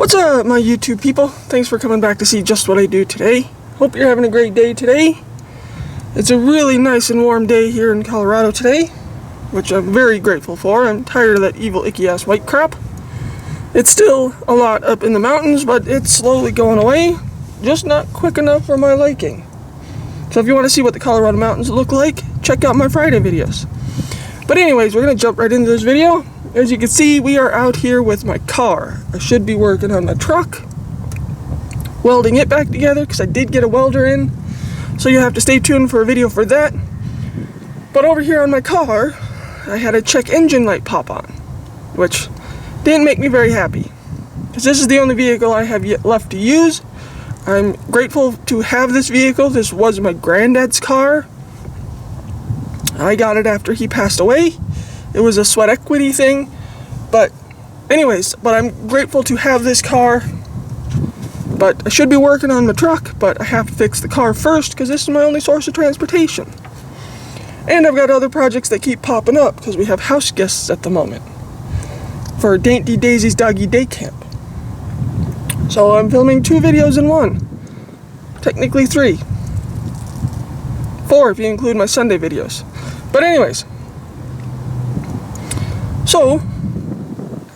What's up, my YouTube people? Thanks for coming back to see just what I do today. Hope you're having a great day today. It's a really nice and warm day here in Colorado today, which I'm very grateful for. I'm tired of that evil, icky-ass white crap. It's still a lot up in the mountains, but it's slowly going away. Just not quick enough for my liking. So if you want to see what the Colorado mountains look like, check out my Friday videos. But anyways, we're going to jump right into this video. As you can see, we are out here with my car. I should be working on my truck, welding it back together, because I did get a welder in. So you have to stay tuned for a video for that. But over here on my car, I had a check engine light pop on, which didn't make me very happy, because this is the only vehicle I have yet left to use. I'm grateful to have this vehicle. This was my granddad's car. I got it after he passed away. It was a sweat equity thing. But anyways, I'm grateful to have this car. But I should be working on my truck, but I have to fix the car first because this is my only source of transportation. And I've got other projects that keep popping up because we have house guests at the moment for Dainty Daisy's Doggy Day Camp. So I'm filming 2 videos in one. Technically 3. 4 if you include my Sunday videos. But anyways. So,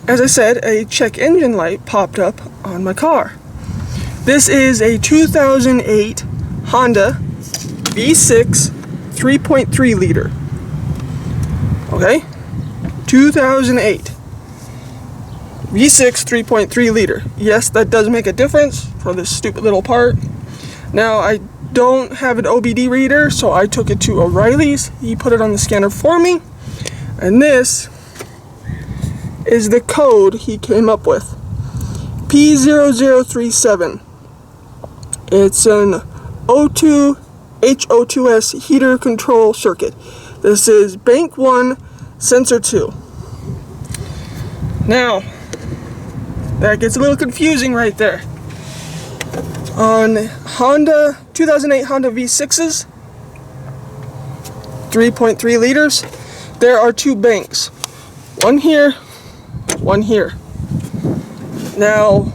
as I said, a check engine light popped up on my car. This is a 2008 Honda V6 3.3 liter. Okay? 2008. V6 3.3 liter. Yes, that does make a difference for this stupid little part. Now, I don't have an OBD reader, so I took it to O'Reilly's. He put it on the scanner for me. And this is the code he came up with. P0037. It's an O2 HO2S heater control circuit. This is bank 1, sensor 2. Now, that gets a little confusing right there. On 2008 Honda V6s, 3.3 liters, there are 2 banks. One here, one here. Now,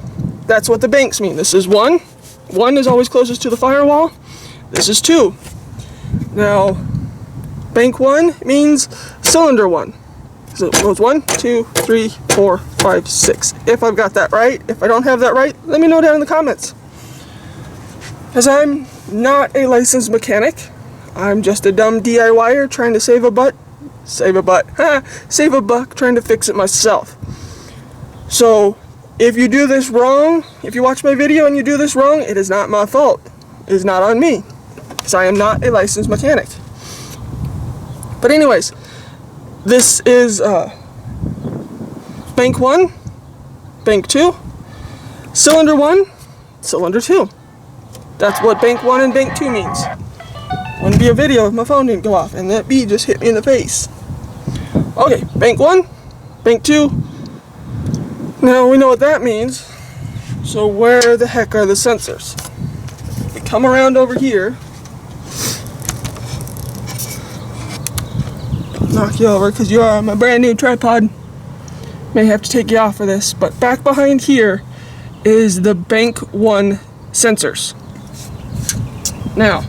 that's what the banks mean. This is 1. 1 is always closest to the firewall. This is 2. Now, bank 1 means cylinder 1. So it goes 1, 2, 3, 4, 5, 6. If I've got that right. If I don't have that right, let me know down in the comments. Because I'm not a licensed mechanic. I'm just a dumb DIYer trying to save a buck trying to fix it myself. So, if you do this wrong, if you watch my video and you do this wrong, it is not my fault. It is not on me. Because I am not a licensed mechanic. But anyways, this is bank 1, bank 2, cylinder 1, cylinder 2. That's what bank 1 and bank 2 means. Wouldn't be a video if my phone didn't go off and that bee just hit me in the face. Okay, bank 1, bank 2. Now we know what that means. So where the heck are the sensors? We come around over here. Knock you over because you are on my brand new tripod. May have to take you off for this. But back behind here is the bank 1 sensors. Now,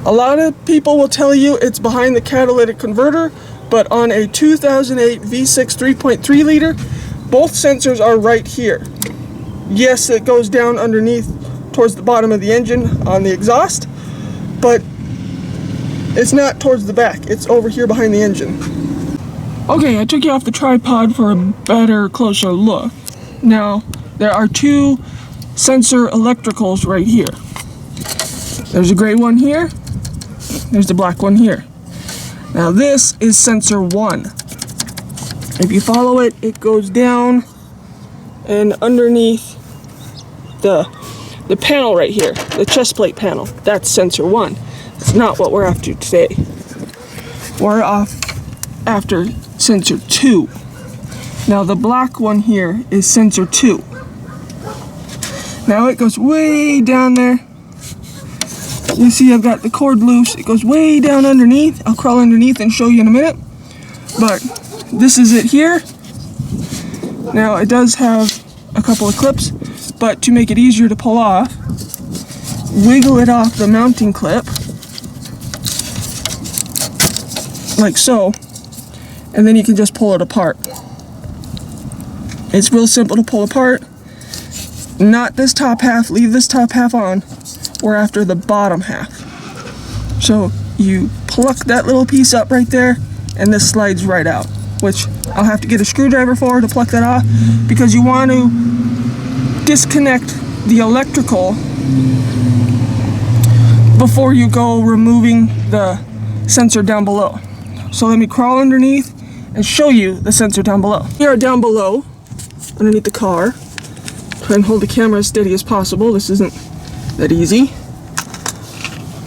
a lot of people will tell you it's behind the catalytic converter, but on a 2008 V6 3.3 liter, both sensors are right here. Yes, it goes down underneath towards the bottom of the engine on the exhaust, but it's not towards the back. It's over here behind the engine. Okay, I took you off the tripod for a better, closer look. Now, there are 2 sensor electricals right here. There's a gray one here. There's the black one here. Now this is sensor 1. If you follow it, it goes down and underneath the panel right here, the chest plate panel. That's sensor 1. It's not what we're after today. We're after sensor 2. Now the black one here is sensor 2. Now it goes way down there. You see I've got the cord loose. It goes way down underneath. I'll crawl underneath and show you in a minute. But this is it here. Now it does have a couple of clips, but to make it easier to pull off, wiggle it off the mounting clip, like so, and then you can just pull it apart. It's real simple to pull apart. Not this top half, leave this top half on. We're after the bottom half. So you pluck that little piece up right there, and this slides right out, which I'll have to get a screwdriver for to pluck that off, because you want to disconnect the electrical before you go removing the sensor down below. So let me crawl underneath and show you the sensor down below. We are down below, underneath the car. Try and hold the camera as steady as possible. This isn't that easy.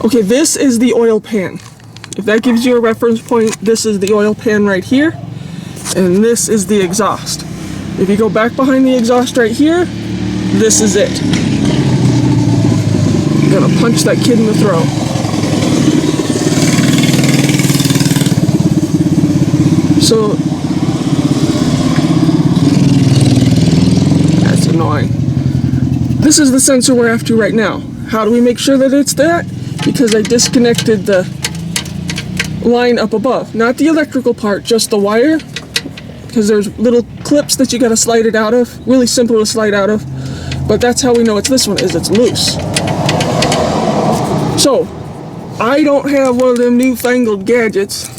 Okay, this is the oil pan. If that gives you a reference point, this is the oil pan right here, and this is the exhaust. If you go back behind the exhaust right here, this is it. I'm gonna punch that kid in the throat. So, that's annoying. This is the sensor we're after right now. How do we make sure that it's that? Because I disconnected the line up above. Not the electrical part, just the wire. Because there's little clips that you gotta slide it out of. Really simple to slide out of. But that's how we know it's this one, is it's loose. So, I don't have one of them newfangled gadgets,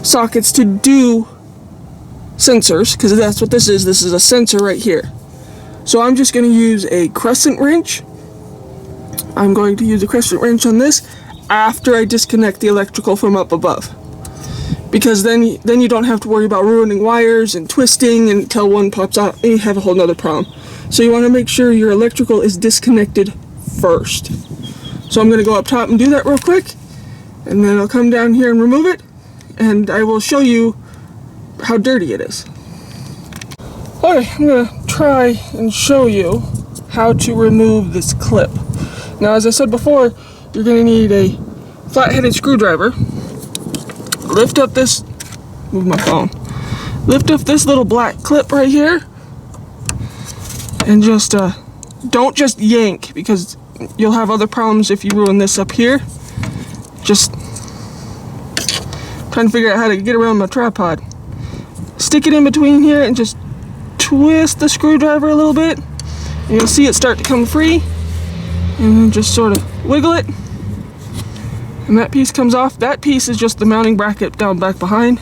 sockets to do sensors, because that's what this is. This is a sensor right here. So I'm just going to use a crescent wrench. I'm going to use a crescent wrench on this after I disconnect the electrical from up above, because then you don't have to worry about ruining wires and twisting until one pops out and you have a whole nother problem. So you want to make sure your electrical is disconnected first. So I'm going to go up top and do that real quick, and then I'll come down here and remove it, and I will show you how dirty it is. Okay, I'm going to try and show you how to remove this clip. Now, as I said before, you're going to need a flat-headed screwdriver. Lift up this, move my phone, lift up this little black clip right here, and just don't just yank, because you'll have other problems if you ruin this up here. Just trying to figure out how to get around my tripod. Stick it in between here and just twist the screwdriver a little bit, and you'll see it start to come free, and then just sort of wiggle it, and that piece comes off. That piece is just the mounting bracket down back behind,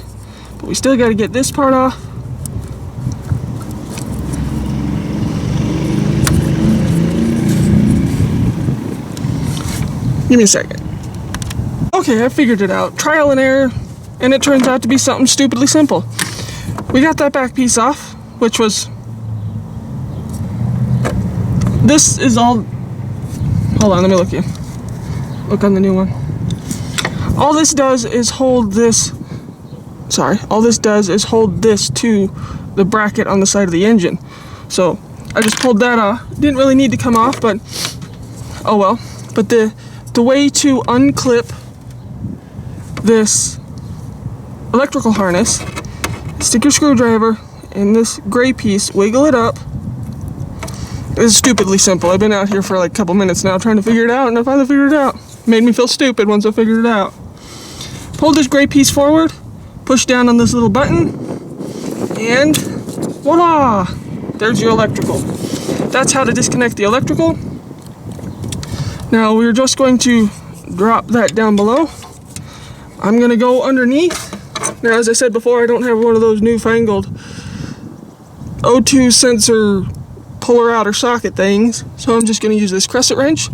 but we still got to get this part off. Give me a second. Okay, I figured it out. Trial and error, and it turns out to be something stupidly simple. We got that back piece off, which was... This is all... Hold on, let me look here. Look on the new one. All this does is hold this... Sorry. All this does is hold this to the bracket on the side of the engine. So, I just pulled that off. Didn't really need to come off, but... Oh well. But the way to unclip this electrical harness, stick your screwdriver in this gray piece, wiggle it up. It's stupidly simple. I've been out here for like a couple minutes now trying to figure it out, and I finally figured it out. Made me feel stupid once I figured it out. Pull this gray piece forward, push down on this little button, and voila! There's your electrical. That's how to disconnect the electrical. Now we're just going to drop that down below. I'm going to go underneath. Now, as I said before, I don't have one of those newfangled O2 sensor puller outer socket things, so I'm just going to use this crescent wrench.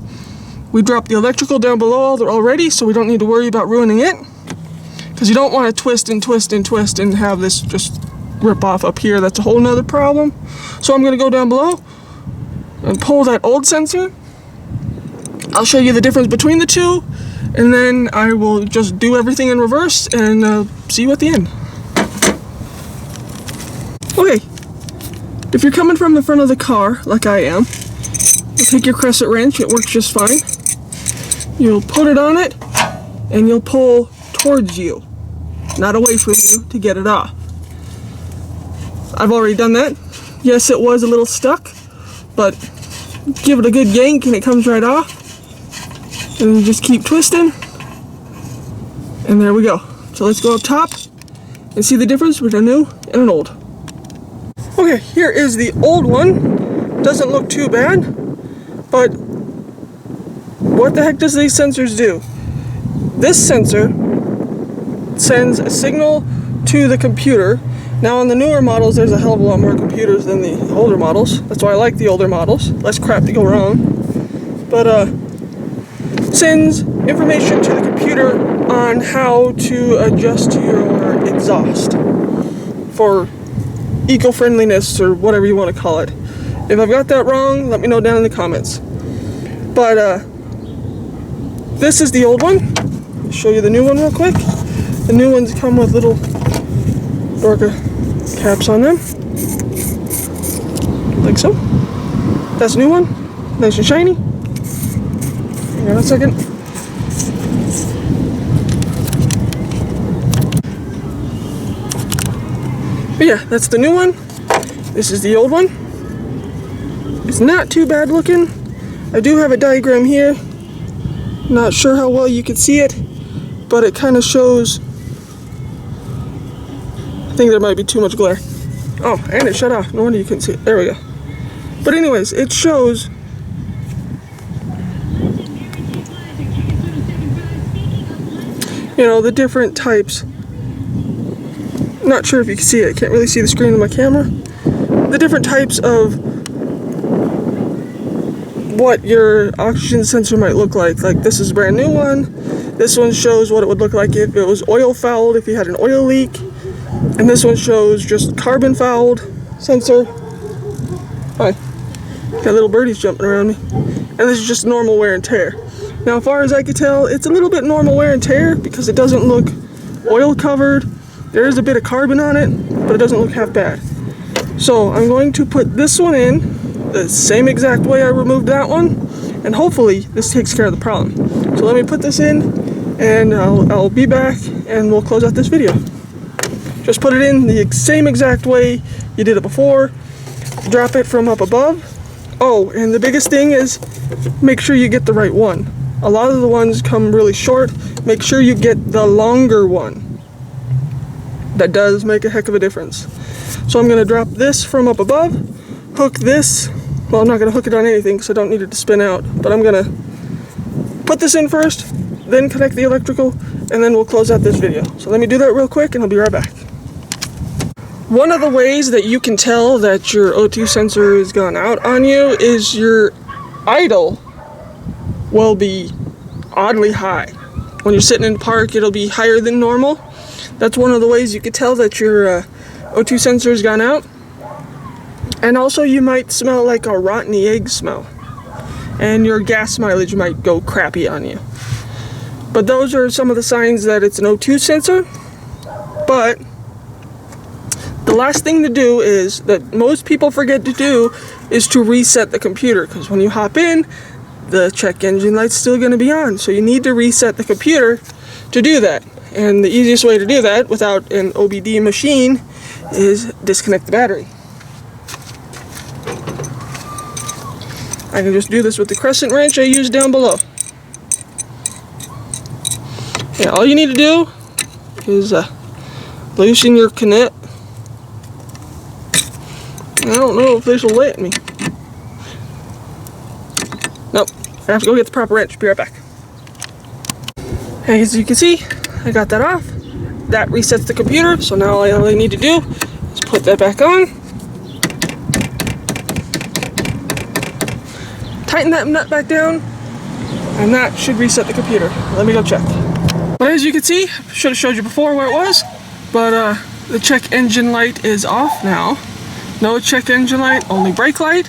We dropped the electrical down below already, so we don't need to worry about ruining it, because you don't want to twist and twist and twist and have this just rip off up here. That's a whole nother problem. So I'm going to go down below and pull that old sensor. I'll show you the difference between the two, and then I will just do everything in reverse and see you at the end. Okay, if you're coming from the front of the car, like I am, you'll take your crescent wrench, it works just fine. You'll put it on it, and you'll pull towards you, not away from you, to get it off. I've already done that. Yes, it was a little stuck, but give it a good yank and it comes right off. And you just keep twisting. And there we go. So let's go up top and see the difference between a new and an old. Okay, here is the old one. Doesn't look too bad, but what the heck does these sensors do? This sensor sends a signal to the computer. Now on the newer models, there's a hell of a lot more computers than the older models. That's why I like the older models. Less crap to go wrong. But sends information to the computer on how to adjust your exhaust for eco-friendliness or whatever you want to call it. If I've got that wrong, let me know down in the comments. But this is the old one. I'll show you the new one real quick. The new ones come with little Dorca caps on them, like so. That's a new one, nice and shiny. Hang on a second. But yeah, that's the new one. This is the old one. It's not too bad looking. I do have a diagram here. Not sure how well you can see it, but it kind of shows. I think there might be too much glare. Oh, and it shut off. No wonder you couldn't see it. There we go. But anyways, it shows the different types. Not sure if you can see it. I can't really see the screen of my camera. The different types of what your oxygen sensor might look like. Like this is a brand new one. This one shows what it would look like if it was oil fouled, if you had an oil leak. And this one shows just carbon fouled sensor. Hi. Got little birdies jumping around me. And this is just normal wear and tear. Now, as far as I could tell, it's a little bit normal wear and tear because it doesn't look oil covered. There is a bit of carbon on it, but it doesn't look half bad. So I'm going to put this one in the same exact way I removed that one, and hopefully this takes care of the problem. So let me put this in, and I'll be back, and we'll close out this video. Just put it in the same exact way you did it before. Drop it from up above. Oh, and the biggest thing is make sure you get the right one. A lot of the ones come really short. Make sure you get the longer one. That does make a heck of a difference. So I'm going to drop this from up above, hook this. Well, I'm not going to hook it on anything because I don't need it to spin out, but I'm going to put this in first, then connect the electrical, and then we'll close out this video. So let me do that real quick and I'll be right back. One of the ways that you can tell that your O2 sensor has gone out on you is your idle will be oddly high. When you're sitting in the park, it'll be higher than normal. That's one of the ways you can tell that your O2 sensor has gone out. And also you might smell like a rotten egg smell. And your gas mileage might go crappy on you. But those are some of the signs that it's an O2 sensor. But the last thing to do is, that most people forget to do, is to reset the computer. Because when you hop in, the check engine light's still going to be on. So you need to reset the computer to do that. And the easiest way to do that without an OBD machine is disconnect the battery. I can just do this with the crescent wrench I used down below. Yeah, all you need to do is loosen your connect. I don't know if this will let me. Nope. I have to go get the proper wrench. Be right back. As you can see, I got that off. That resets the computer, so now all I need to do is put that back on. Tighten that nut back down, and that should reset the computer. Let me go check. But as you can see, I should have showed you before where it was, but the check engine light is off now. No check engine light, only brake light.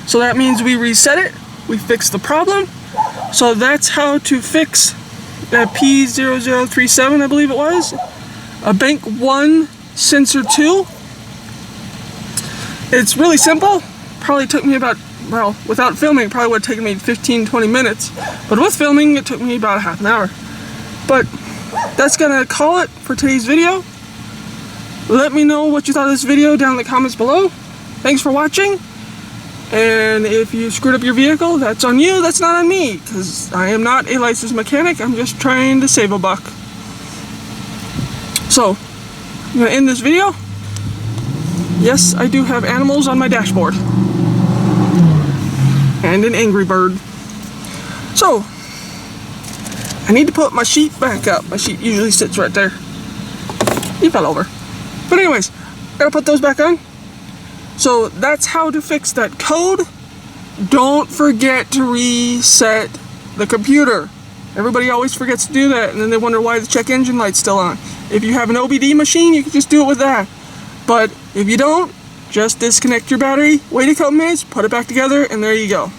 So that means we reset it, we fixed the problem. So that's how to fix that P0037, I believe it was. A Bank 1 Sensor 2. It's really simple. Probably took me about, well, without filming, it probably would have taken me 15-20 minutes. But with filming, it took me about a half an hour. But that's gonna call it for today's video. Let me know what you thought of this video down in the comments below. Thanks for watching. And if you screwed up your vehicle, that's on you, that's not on me, because I am not a licensed mechanic. I'm just trying to save a buck. So, I'm going to end this video. Yes, I do have animals on my dashboard. And an angry bird. So, I need to put my sheet back up. My sheet usually sits right there. He fell over. But anyways, gotta put those back on. So that's how to fix that code. Don't forget to reset the computer. Everybody always forgets to do that, and then they wonder why the check engine light's still on. If you have an OBD machine, you can just do it with that. But if you don't, just disconnect your battery, wait a couple minutes, put it back together, and there you go.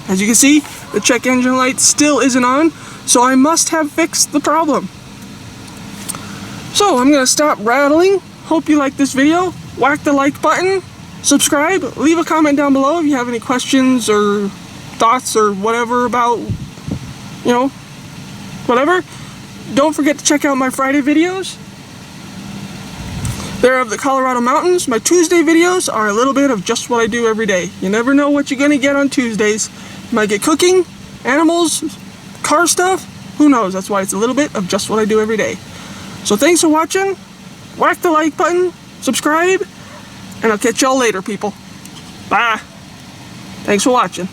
As you can see, the check engine light still isn't on, so I must have fixed the problem. So I'm gonna stop rattling. Hope you liked this video. Whack the like button, subscribe, leave a comment down below if you have any questions or thoughts or whatever about, you know, whatever. Don't forget to check out my Friday videos. They're of the Colorado mountains. My Tuesday videos are a little bit of just what I do every day. You never know what you're gonna get on Tuesdays. You might get cooking, animals, car stuff, who knows? That's why it's a little bit of just what I do every day. So thanks for watching. Whack the like button, subscribe, and I'll catch y'all later, people. Bye. Thanks for watching.